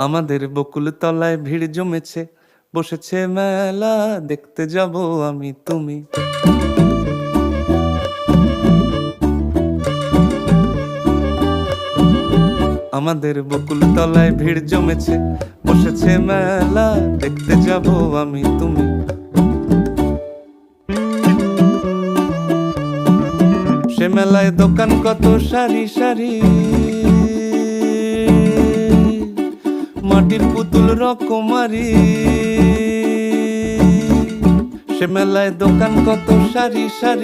আমাদের বকুল তলায় ভিড় জমেছে, বসেছে মেলা, দেখতে যাব আমি তুমি। আমাদের বকুল তলায় ভিড় জমেছে, বসেছে মেলা, দেখতে যাব আমি তুমি। সে মেলায় দোকান কত সারি সারি, মাটির পুতুল রকমারি। সে মেলায় দোকান কত সারি সারি,